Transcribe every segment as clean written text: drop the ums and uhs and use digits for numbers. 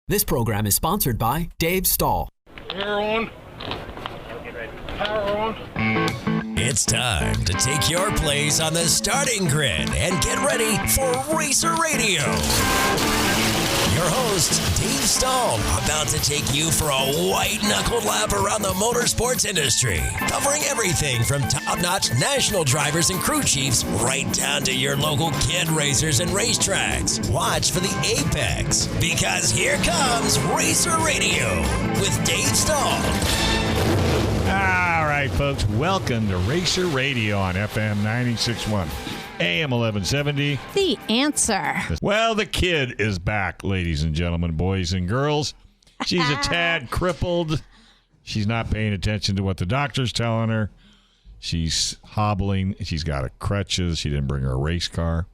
This program is sponsored by Dave Stahl. Power on. Power on. It's time to take your place on the starting grid and get ready for Racer Radio. Your host, Dave Stahl, about to take you for a white-knuckled lap around the motorsports industry, covering everything from top-notch national drivers and crew chiefs right down to your local kid racers and racetracks. Watch for the apex, because here comes Racer Radio with Dave Stahl. All right, folks, welcome to Racer Radio on FM 96.1. AM 1170. The answer. Well, the kid is back, ladies and gentlemen, boys and girls. She's a tad crippled. She's not paying attention to what the doctor's telling her. She's hobbling. She's got crutches. She didn't bring her race car.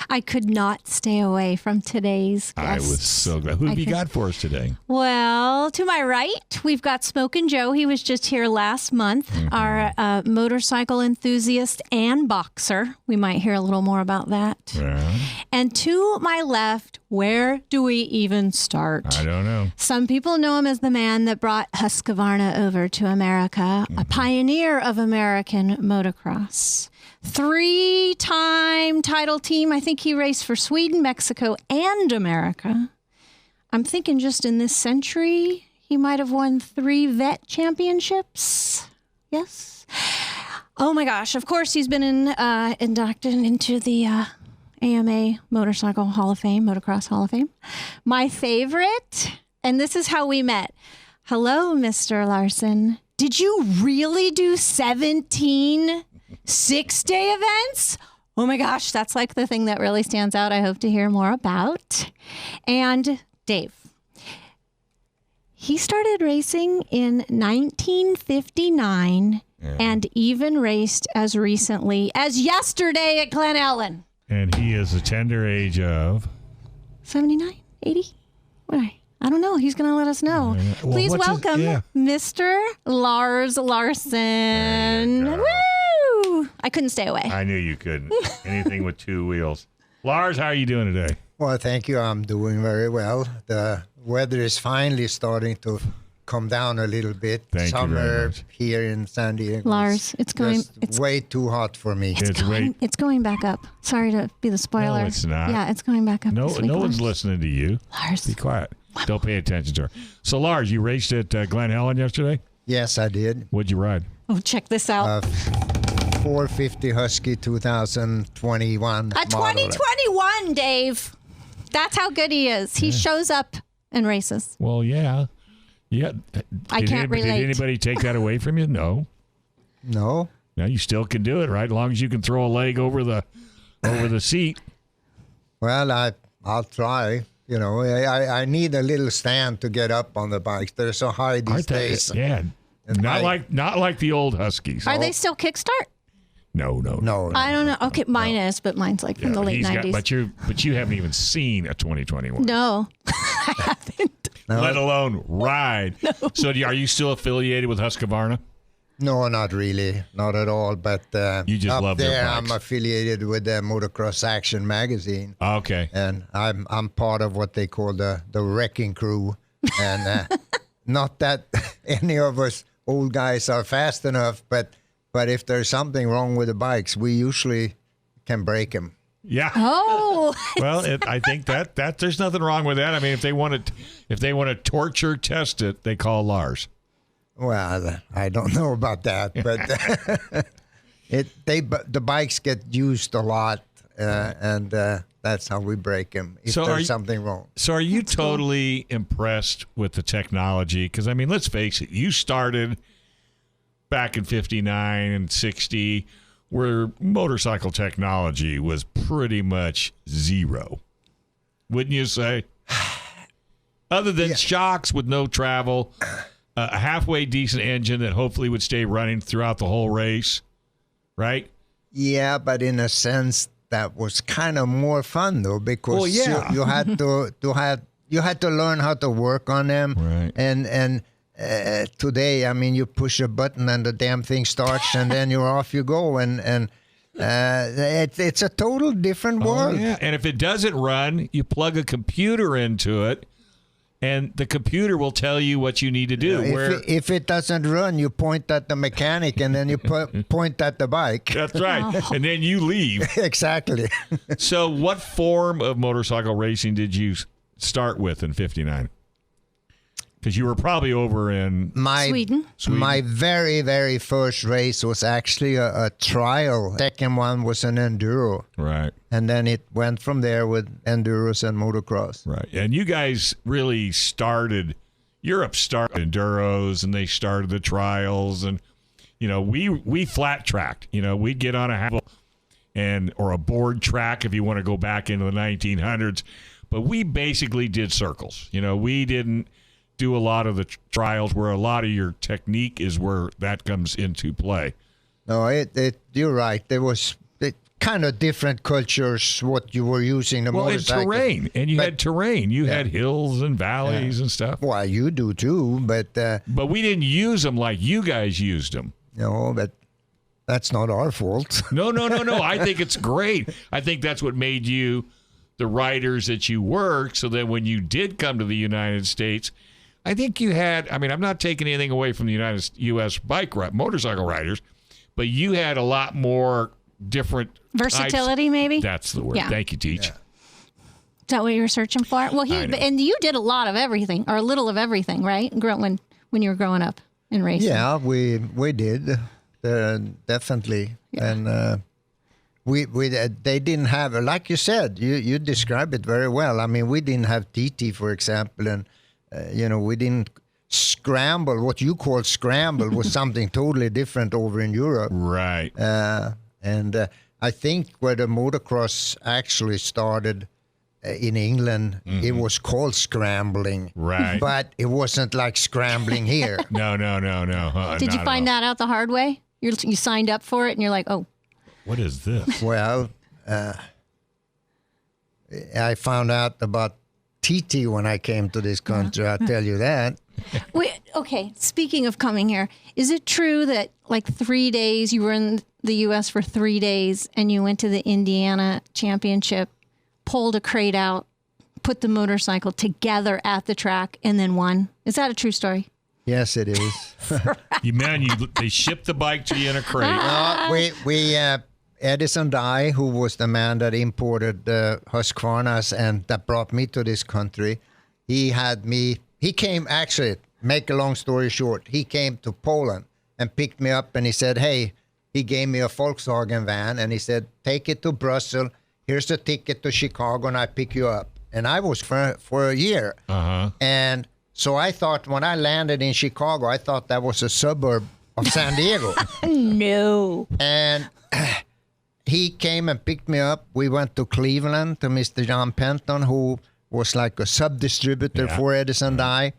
I could not stay away from today's guest. I was so glad. Who have you got for us today? Well, to my right, we've got Smokin' Joe. He was just here last month, our motorcycle enthusiast and boxer. We might hear a little more about that. Yeah. And to my left, where do we even start? I don't know. Some people know him as the man that brought Husqvarna over to America, a pioneer of American motocross. 3-time title team. I think he raced for Sweden, Mexico, and America. I'm thinking just in this century, he might have won 3 vet championships. Yes. Oh my gosh. Of course, he's been inducted into the AMA Motorcycle Hall of Fame, Motocross Hall of Fame. My favorite, and this is how we met. Hello, Mr. Larsson. Did you really do 17 6-day events? Oh my gosh, that's like the thing that really stands out. I hope to hear more about. And Dave, he started racing in 1959 and even raced as recently as yesterday at Glen Ellen. And he is a tender age of 79, 80? What? I don't know. He's going to let us know. Well, please welcome Mr. Lars Larsson. Woo! I couldn't stay away. I knew you couldn't. Anything with 2 wheels. Lars, how are you doing today? Well, thank you. I'm doing very well. The weather is finally starting to come down a little bit. Thank you very Summer much. here in San Diego. Lars, it's way too hot for me. It's going back up. Sorry to be the spoiler. No, it's not. Yeah, it's going back up. No, this week, no one's Lars. listening to you. Lars. Be quiet. Don't pay attention to her. So, Lars, you raced at Glen Helen yesterday? Yes, I did. What'd you ride? Oh, check this out. 450 Husky 2021. A 2021, Dave. That's how good he is. He shows up and races. Well, yeah. I can't relate. Did anybody take that away from you? No. No. No, you still can do it, right? As long as you can throw a leg over the seat. Well, I'll try. You know, I need a little stand to get up on the bikes. They're so high these days. Yeah. Not like the old Huskies. Are they still kickstart? No. I don't know. Okay, mine is, but mine's like from the late 90s. But you haven't even seen a 2021. No, I haven't. No. Let alone ride. No. So are you still affiliated with Husqvarna? No, not really. Not at all. But you just up love there, their bikes. I'm affiliated with the Motocross Action magazine. Okay. And I'm part of what they call the wrecking crew. And not that any of us old guys are fast enough, but if there's something wrong with the bikes, we usually can break them. Yeah. Oh. Well, I think that there's nothing wrong with that. I mean, if they want to torture test it, they call Lars. Well, I don't know about that, but the bikes get used a lot, and that's how we break them if there's something wrong. So are you totally impressed with the technology? Because, I mean, let's face it, you started back in 59 and 60 where motorcycle technology was pretty much zero. Wouldn't you say? Other than shocks with no travel, a halfway decent engine that hopefully would stay running throughout the whole race, right? Yeah, but in a sense, that was kind of more fun though, because you had to learn how to work on them, right? And today, I mean, you push a button and the damn thing starts, and then you're off you go, and it's a total different world. Yeah, and if it doesn't run, you plug a computer into it. and the computer will tell you what you need to do. If it doesn't run, you point at the mechanic, and then you point at the bike. That's right. And then you leave. Exactly. So what form of motorcycle racing did you start with in 59? Because you were probably over in Sweden. My very, very first race was actually a trial. Second one was an enduro. Right. And then it went from there with enduros and motocross. Right. And you guys really Europe started enduros, and they started the trials. And, we flat tracked. We'd get on a handle or a board track if you want to go back into the 1900s. But we basically did circles. We didn't do a lot of the trials where a lot of your technique is where that comes into play. No, you're right. There was kind of different cultures, what you were using the motorcycle. And terrain. And you had terrain. You had hills and valleys and stuff. Well, you do too, but we didn't use them like you guys used them. No, but that's not our fault. No. I think it's great. I think that's what made you the riders that you were, so that when you did come to the United States, I think you had, I'm not taking anything away from the U.S. motorcycle riders, but you had a lot more different versatility, types. maybe? That's the word. Yeah. Thank you, Teach. Yeah. Is that what you were searching for? Well, and you did a lot of everything, or a little of everything, right? When you were growing up in racing. Yeah, we did, definitely. Yeah. And they didn't have, like you said, you described it very well. We didn't have TT, for example, and we didn't scramble. What you call scramble was something totally different over in Europe. Right. And I think where the motocross actually started in England, it was called scrambling. Right. But it wasn't like scrambling here. No. Did you find that out the hard way? You signed up for it, and you're like, oh. What is this? Well, I found out about TT when I came to this country, I'll tell you that. Wait, okay, speaking of coming here, is it true that like 3 days, you were in the U.S. for 3 days, and you went to the Indiana Championship, pulled a crate out, put the motorcycle together at the track, and then won? Is that a true story? Yes, it is. They shipped the bike to you in a crate. We Edison Dye, who was the man that imported Husqvarnas and that brought me to this country, he came, actually, make a long story short, he came to Poland and picked me up, and he said, hey, he gave me a Volkswagen van, and he said, take it to Brussels, here's the ticket to Chicago, and I pick you up. And I was for a year. Uh-huh. And so I thought, when I landed in Chicago, I thought that was a suburb of San Diego. No. And he came and picked me up. We went to Cleveland to Mr. John Penton, who was like a sub-distributor for Edison Dye.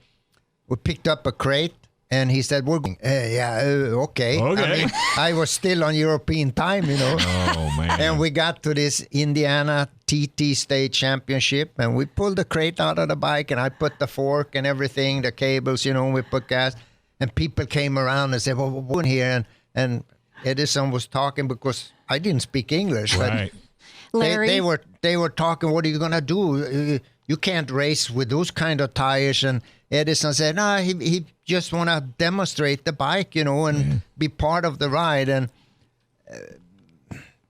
We picked up a crate, and he said, we're going. Okay. I was still on European time, Oh, man. And we got to this Indiana TT State Championship, and we pulled the crate out of the bike, and I put the fork and everything, the cables, we put gas. And people came around and said, well, we're in here. And Edison was talking because I didn't speak English. Right. But Larry? they were talking, what are you going to do? You can't race with those kind of tires. And Edison said, no, he just want to demonstrate the bike, and be part of the ride. And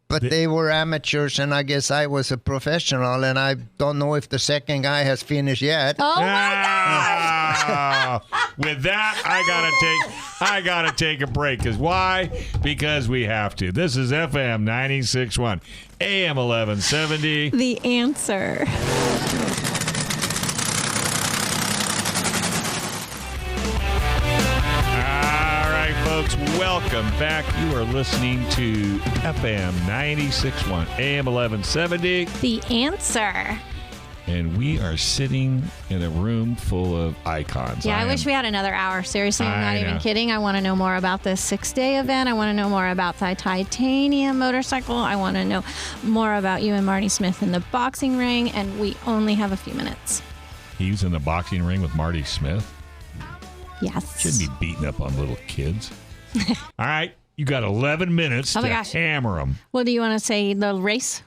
but they were amateurs, and I guess I was a professional, and I don't know if the second guy has finished yet. Oh, my God. With that, I gotta take a break. Why? Because we have to. This is FM 96.1, AM 1170. The Answer. Welcome back. You are listening to FM 96.1, AM 1170. The Answer. And we are sitting in a room full of icons. Yeah, I wish we had another hour. Seriously, I'm not even kidding. I want to know more about this 6-day event. I want to know more about the titanium motorcycle. I want to know more about you and Marty Smith in the boxing ring. And we only have a few minutes. He's in the boxing ring with Marty Smith? Yes. Shouldn't be beating up on little kids. All right. You got 11 minutes to hammer them. Well, do you want to say the race?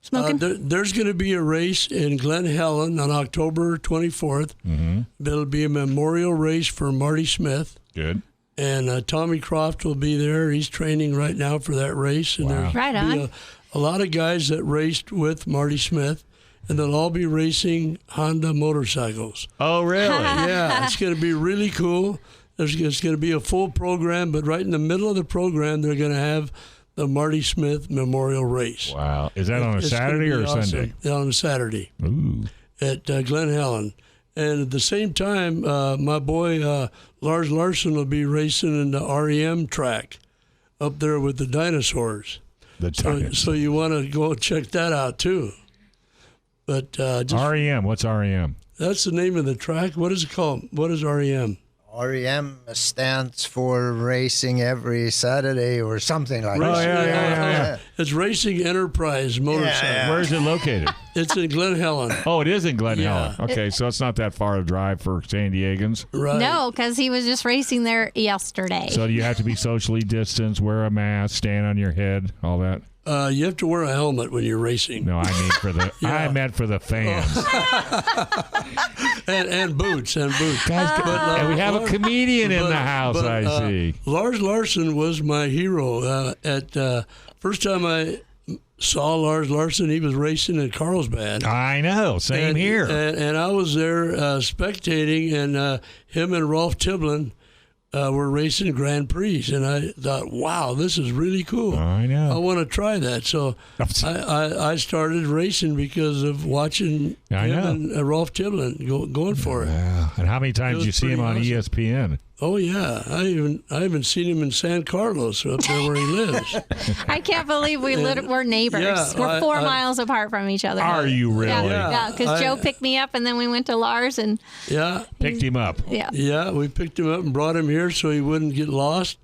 Smoking? There's going to be a race in Glen Helen on October 24th. Mm-hmm. It'll be a memorial race for Marty Smith. Good. And Tommy Croft will be there. He's training right now for that race. And there's Right be on. a lot of guys that raced with Marty Smith, and they'll all be racing Honda motorcycles. Oh, really? Yeah, it's going to be really cool. It's going to be a full program, but right in the middle of the program, they're going to have the Marty Smith Memorial Race. Wow. Is that on a It's gonna Saturday be or a awesome. Sunday? Yeah, on a Saturday Ooh. at Glen Helen. And at the same time, my boy Lars Larsson will be racing in the REM track up there with the dinosaurs. So you want to go check that out too. But just, REM. What's REM? that's the name of the track. What is it called? What is REM? REM stands for Racing Every Saturday or something like Oh, that. yeah. It's Racing Enterprise Motorcycle. Yeah. Where is it located? It's in Glen Helen. Oh, it is in Glen Yeah. Helen. Okay, so it's not that far a drive for San Diegans. Right. No, because he was just racing there yesterday. So you have to be socially distanced, wear a mask, stand on your head, all that. You have to wear a helmet when you're racing. No, I mean for the. I meant for the fans. And boots. Guys, But, and we have a comedian in the house. I see. Lars Larsson was my hero. First time I saw Lars Larsson, he was racing in Carlsbad. I know. Same And- here. And I was there spectating, and him and Rolf Tiblin were racing Grand Prix, and I thought, wow, this is really cool. I know. I want to try that. So I started racing because of watching I him know. and Rolf Tiblin going for it. Wow. And how many times It did you was see him on pretty ESPN? Oh yeah, I even seen him in San Carlos, up there where he lives. I can't believe we're neighbors. Yeah, we're 4 I- miles apart from each other. Are you really? Yeah, because I- Joe picked me up, and then we went to Lars, and Yeah, Picked him up. yeah, we picked him up and brought him here so he wouldn't get lost,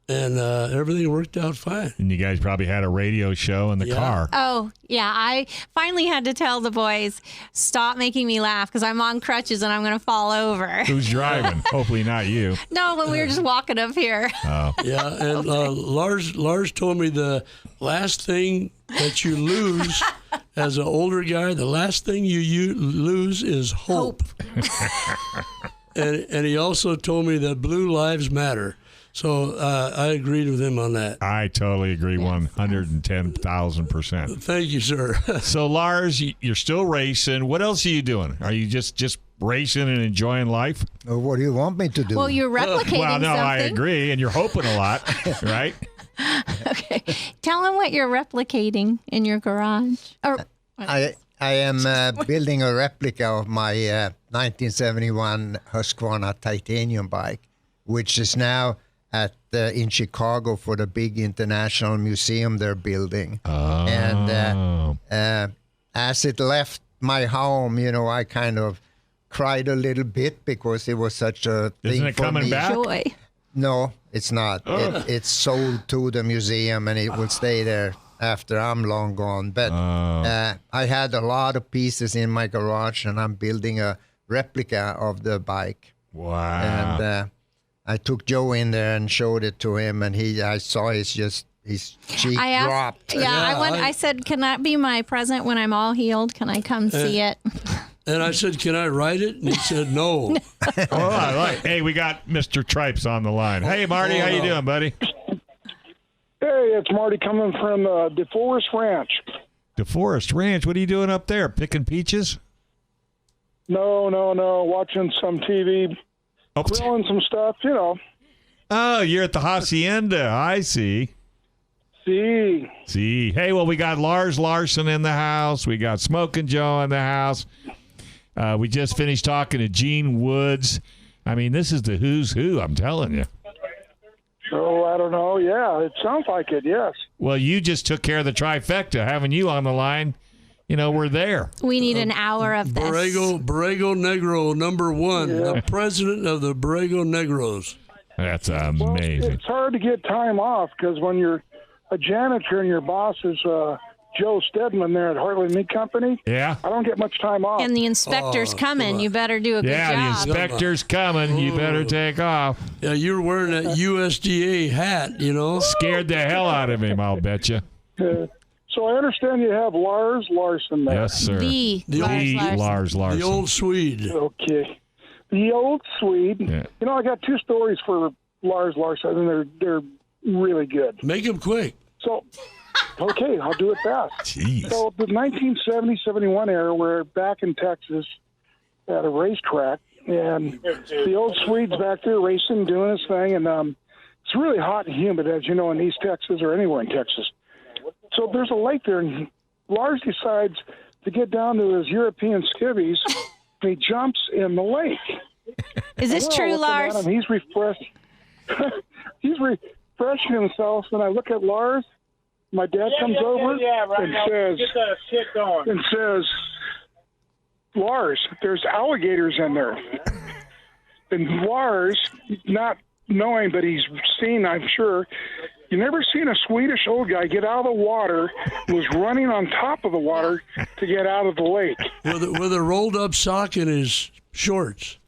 and everything worked out fine. And you guys probably had a radio show in the Yeah. car. Oh, yeah. I finally had to tell the boys, stop making me laugh because I'm on crutches and I'm going to fall over. Who's driving? Hopefully not you. No, when we were just walking up here. Yeah, and Lars told me the last thing that you lose as an older guy, the last thing you lose is hope. and he also told me that blue lives matter. So I agreed with him on that. I totally agree 110,000%. Thank you, sir. So, Lars, you're still racing. What else are you doing? Are you just racing and enjoying life? What do you want me to do? Well, you're replicating Well, no, something. I agree. And you're hoping a lot, right? Okay. Tell them what you're replicating in your garage. Or I am building a replica of my 1971 Husqvarna titanium bike, which is now in Chicago for the big international museum they're building. Oh. And as it left my home, I kind of cried a little bit because it was such a thing Isn't it for coming me. back? joy. No, it's not. It's sold to the museum, and it will stay there after I'm long gone. But I had a lot of pieces in my garage, and I'm building a replica of the bike. Wow. And I took Joe in there and showed it to him, and I saw his cheek I asked, dropped. I said, can that be my present when I'm all healed? Can I come see it? And I said, can I write it? And he said, no. Oh, I like. Hey, we got Mr. Tripes on the line. Hey, Marty, how you doing, buddy? Hey, it's Marty coming from DeForest Ranch. DeForest Ranch. What are you doing up there? Picking peaches? No. Watching some TV, Oh, grilling some stuff, oh, you're at the Hacienda. I see. See. Hey, well, we got Lars Larsson in the house. We got Smoking Joe in the house. We just finished talking to Gene Woods. I mean, this is the who's who, I'm telling you. Oh, I don't know. Yeah, it sounds like it, yes. Well, you just took care of the trifecta. Having you on the line, we're there. We need an hour of this. Borrego Negro, number one, the president of the Borrego Negros. That's Well, amazing. it's hard to get time off because when you're a janitor and your boss is Joe Stedman there at Hartley Meat Company, Yeah? I don't get much time off. And the inspector's coming. You better do a good Yeah, the job. inspector's coming. You better take off. Yeah, you were wearing that USDA hat, Scared the hell out of him, I'll bet you. So I understand you have Lars Larsson there. Yes, sir. The Lars Larsson. The old Swede. Okay. The old Swede. Yeah. You know, I got 2 stories for Lars Larsson, and they're really good. Make him quick. So, okay, I'll do it fast. Jeez. So the 1970-71 era, we're back in Texas at a racetrack, and the old Swede's back there racing, doing his thing, and it's really hot and humid, as you know, in East Texas or anywhere in Texas. So there's a lake there, and Lars decides to get down to his European skivvies, and he jumps in the lake. Is this true, Lars? He's refreshed. He's refreshing himself, and I look at Lars. My dad comes over and says, Lars, there's alligators in there. And Lars, not knowing, but he's seen, I'm sure, you never seen a Swedish old guy get out of the water and was running on top of the water to get out of the lake. With a rolled up sock in his shorts.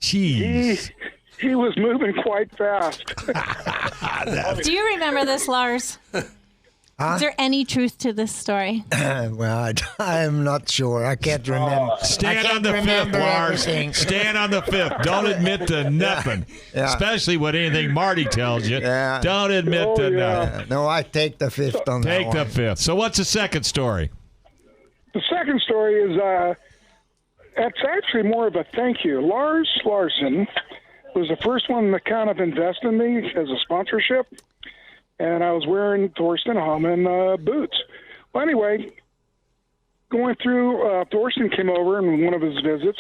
Jeez. He was moving quite fast. Do you remember this, Lars? Is there any truth to this story? Well, I'm not sure. I can't remember. Stand on the 5th, Lars. Stand on the 5th. Don't admit to nothing. Yeah. Especially when anything Marty tells you. Yeah. Don't admit to nothing. No, I take the 5th on that Take one. the 5th. So what's the second story? The second story is it's actually more of a thank you. Lars Larsson was the first one to kind of invest in me as a sponsorship, and I was wearing Thorsten Hallman boots. Well, anyway, going through, Thorsten came over in one of his visits,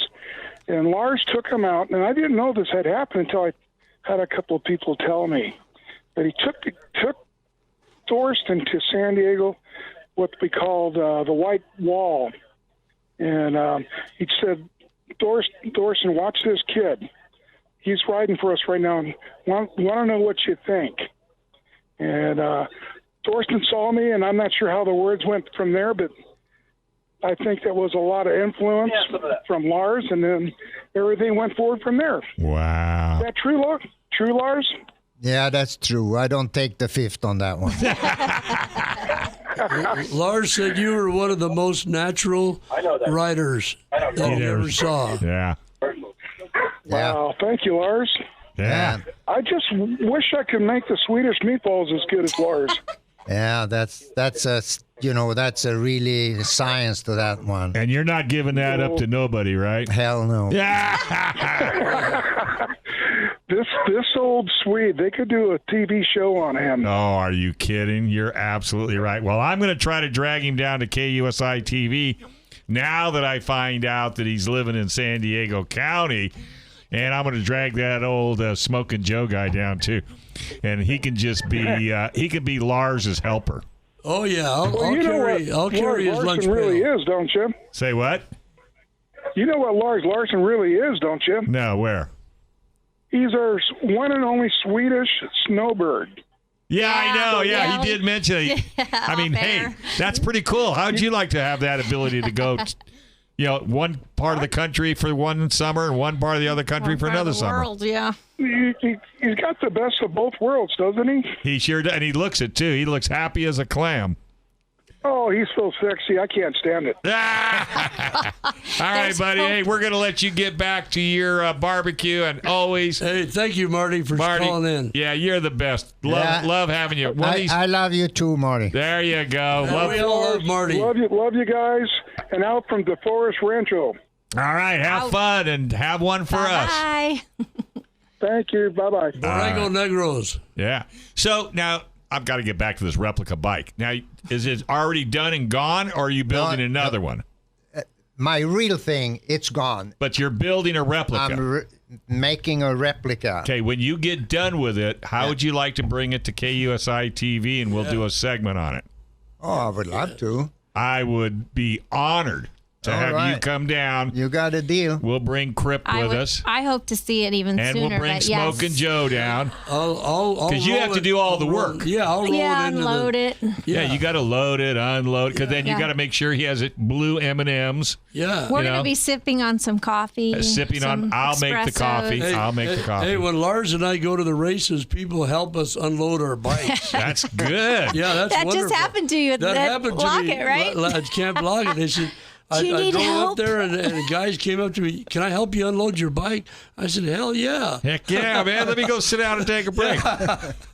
and Lars took him out, and I didn't know this had happened until I had a couple of people tell me that he took Thorsten to San Diego, what we called the White Wall, and he said, Thorsten, watch this kid. He's riding for us right now, and want to know what you think. And Thorsten saw me, and I'm not sure how the words went from there, but I think that was a lot of influence from Lars, and then everything went forward from there. Wow. Is that true, Lars? Yeah, that's true. I don't take the 5th on that one. Lars said you were one of the most natural riders that he ever saw. Yeah. Wow, thank you, Lars. Yeah. I just wish I could make the Swedish meatballs as good as Lars. Yeah, that's a really science to that one. And you're not giving that up to nobody, right? Hell no. Yeah. This old Swede, they could do a TV show on him. Oh, are you kidding? You're absolutely right. Well, I'm going to try to drag him down to KUSI TV now that I find out that he's living in San Diego County. And I'm going to drag that old Smoking Joe guy down, too. And he can just be he can be Lars's helper. Oh, yeah. I'll carry his lunch Larsson really pail. is, don't you? Say what? You know what Lars Larsson really is, don't you? No, where? He's our one and only Swedish snowbird. Yeah, I know. Yeah, yeah. he did mention it. I mean, fair. hey, that's pretty cool. How would you like to have that ability to go, one part of the country for one summer and one part of the other country for another summer? World, yeah. He's got the best of both worlds, doesn't he? He sure does. And he looks it, too. He looks happy as a clam. Oh, he's so sexy. I can't stand it. All right, buddy. Hey, we're going to let you get back to your barbecue. And always, Hey, thank you, Marty, for calling in. Yeah, you're the best. Love having you. I love you too, Marty. There you go. We all love Marty. Love you guys. And out from DeForest Rancho. All right, have fun and have one for us. Bye. Thank you. Bye-bye. Borrego Negros. Yeah. So now I've got to get back to this replica bike. Now, is it already done and gone, or are you building another one? My real thing, it's gone. But you're building a replica. I'm making a replica. Okay, when you get done with it, how would you like to bring it to KUSI TV and we'll do a segment on it? Oh, I would love to. I would be honored to All have you right. come down. You got a deal. We'll bring Crip with us. I hope to see it even And sooner. we'll bring but Smoking yes. Joe down. Because you have to do all the work. I'll roll it into unload it. Yeah, you got to load it, unload, because then you got to make sure he has it blue M&Ms. Yeah. We're You going know? to be sipping on some coffee. Sipping on, I'll make the coffee. espressos. I'll make the coffee. Hey, when Lars and I go to the races, people help us unload our bikes. That's good. Yeah, that's That wonderful. just happened to you at That the happened to Lock me. It, right? I can't block it. They said, I need drove help? up there and the guys came up to me, can I help you unload your bike? I said, hell yeah. Heck yeah, man. Let me go sit down and take a break.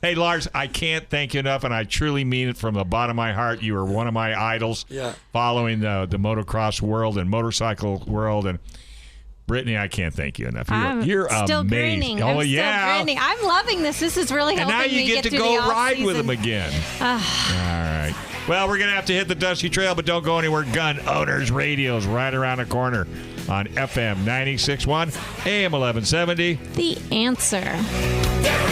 Hey, Lars, I can't thank you enough, and I truly mean it from the bottom of my heart. You are one of my idols following the motocross world and motorcycle world. And Brittany, I can't thank you enough. You're still amazing. grinning. Oh, I'm yeah. still grinning. I'm loving this. This is really And helping now you me get to through go the ride with off-season. them again. All right. Well, we're going to have to hit the dusty trail, but don't go anywhere. Gun Owners Radio's right around the corner on FM 96.1, AM 1170. The answer.